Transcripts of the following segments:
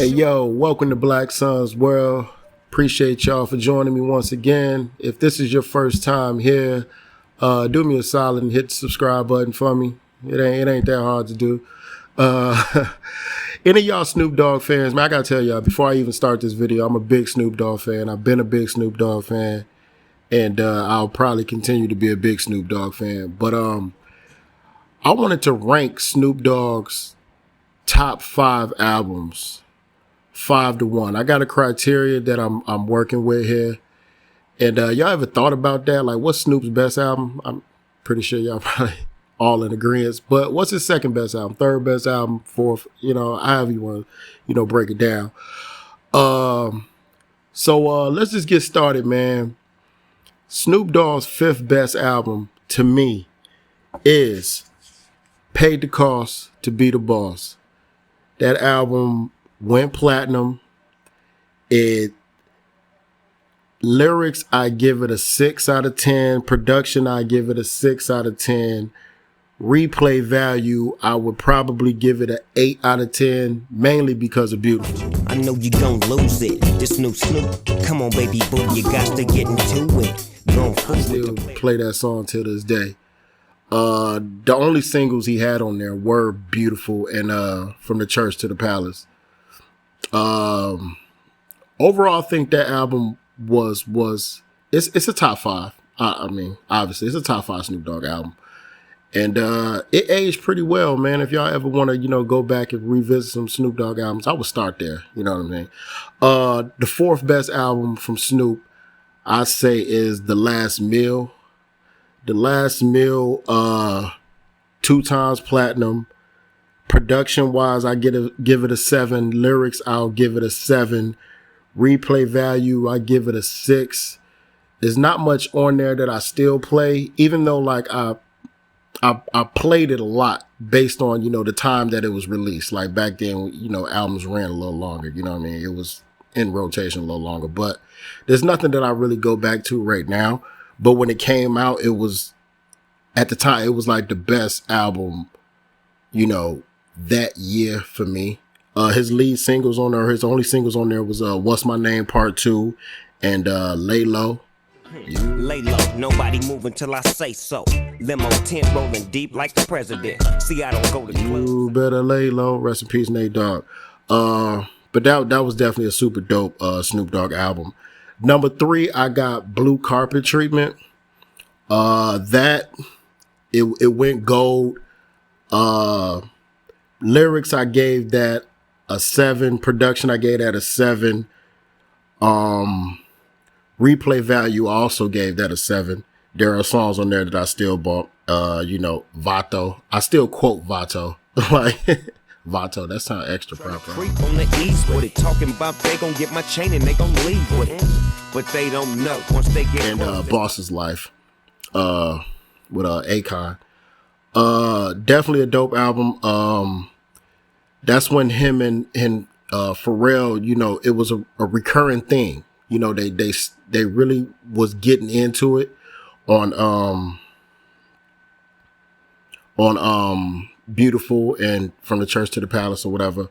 Yo, welcome to Black Sun's World. Appreciate y'all for joining me once again. If this is your first time here, do me a solid and hit the subscribe button for me. It ain't that hard to do. Any of y'all Snoop Dogg fans, man, I gotta tell y'all, before I even start this video, I'm a big Snoop Dogg fan. I've been a big Snoop Dogg fan, and I'll probably continue to be a big Snoop Dogg fan. But I wanted to rank Snoop Dogg's top 5 albums 5-1. I got a criteria that I'm working with here. And y'all ever thought about that? Like, what's Snoop's best album? I'm pretty sure y'all probably all in agreement. But what's his second best album? Third best album? Fourth? However you want to, break it down. So let's just get started, man. Snoop Dogg's 5th best album to me is Paid the Cost to Be the Boss. That album went platinum. Lyrics, I give it a 6 out of 10. Production, I give it a 6 out of 10. Replay value, I would probably give it an 8 out of 10, mainly because of Beautiful. I know you gon' lose it. This new Snoop, come on, baby boo, you got to get into it. I still play that song till this day. The only singles he had on there were Beautiful and From the Church to the Palace. Overall, I think that album it's a top 5. I mean, obviously, it's a top 5 Snoop Dogg album, and it aged pretty well, man. If y'all ever want to, go back and revisit some Snoop Dogg albums, I would start there. You know what I mean? The 4th best album from Snoop, I say, is The Last Meal. The Last Meal, 2 times platinum. Production wise, I give it a 7. Lyrics, I'll give it a 7. Replay value, I give it a 6. There's not much on there that I still play, even though like I played it a lot based on, the time that it was released. Like back then, albums ran a little longer, you know what I mean? It was in rotation a little longer, but there's nothing that I really go back to right now. But when it came out, it was, at the time, it was like the best album, that year for me. His lead singles on there, his only singles on there was What's My Name Part 2 and Lay Low. Lay low, nobody moving till I say so. Limo tent rolling deep like the president. See, I don't go to clubs. You better lay low. Rest in peace, Nate Dogg. But that was definitely a super dope Snoop Dogg album. Number 3, I got Blue Carpet Treatment. It went gold. Lyrics, I gave that a 7. Production, I gave that a 7. Replay value, I also gave that a 7. There are songs on there that I still bump. Vato. I still quote Vato. Like Vato, that sounds extra proper. Creep on the east with it, talking about they gon' get my chain and they gon' leave with it. But they don't know once they get and Boss's Life with Akon. Definitely a dope album. That's when him and Pharrell, it was a recurring thing. They really was getting into it on Beautiful and From the Church to the Palace or whatever,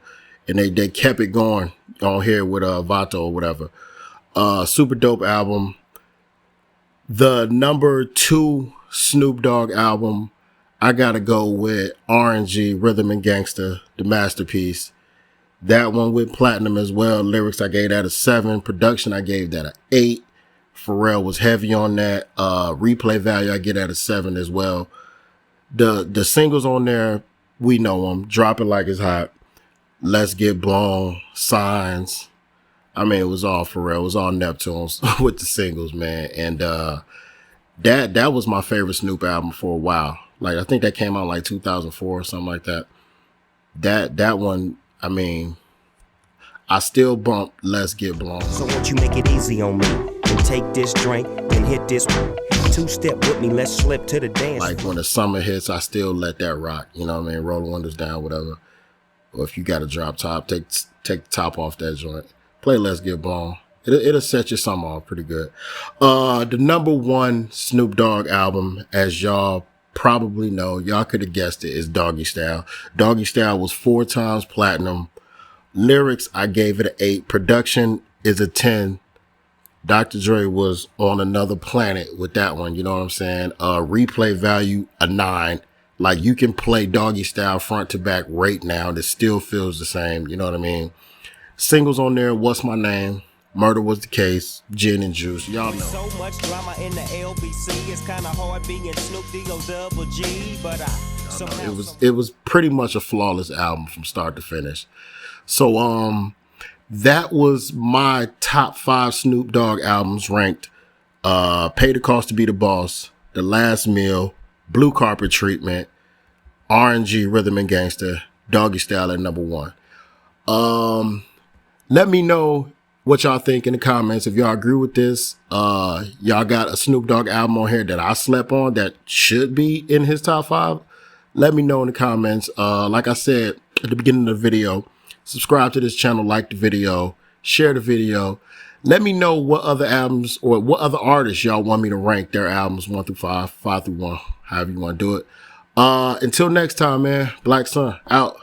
and they kept it going on here with Vato or whatever. Super dope album. The number 2 Snoop Dogg album, I gotta go with R&G, Rhythm and Gangsta, the masterpiece. That one with platinum as well. Lyrics, I gave that a 7. Production, I gave that a 8. Pharrell was heavy on that. Replay value, I get at a 7 as well. The singles on there, we know them. Drop It Like It's Hot, Let's Get Blown, Signs. I mean, it was all Pharrell. It was all Neptunes with the singles, man. And that was my favorite Snoop album for a while. Like, I think that came out like 2004 or something like that. That one, I mean, I still bump Let's Get Blown. So won't you make it easy on me and take this drink and hit this 2-step with me, let's slip to the dance. Like when the summer hits, I still let that rock. You know what I mean? Roll the windows down, whatever. Or if you got a drop top, take the top off that joint. Play Let's Get Blown. It'll set your summer off pretty good. The number 1 Snoop Dogg album, as y'all probably know, y'all could have guessed it, is Doggy Style. Doggy Style was 4 times platinum. Lyrics, I gave it an 8. Production is a 10. Dr. Dre was on another planet with that one. You know what I'm saying? Replay value, a 9. Like, you can play Doggy Style front to back right now. And it still feels the same. You know what I mean? Singles on there. What's My Name? Murder Was the Case. Gin and Juice. Y'all know. So much drama in the LBC. It's kind of hard being Snoop D-O-double-G, but It was pretty much a flawless album from start to finish. So, that was my top 5 Snoop Dogg albums ranked. Pay the Cost to Be the Boss, The Last Meal, Blue Carpet Treatment, R&G, Rhythm and Gangsta, Doggy Style at number 1. Let me know what y'all think in the comments. If y'all agree with this, y'all got a Snoop Dogg album on here that I slept on that should be in his top 5. Let me know in the comments. Like I said at the beginning of the video, subscribe to this channel, like the video, share the video. Let me know what other albums or what other artists y'all want me to rank their albums 1 through 5, 5 through 1, however you want to do it. Until next time, man. Black Sun out.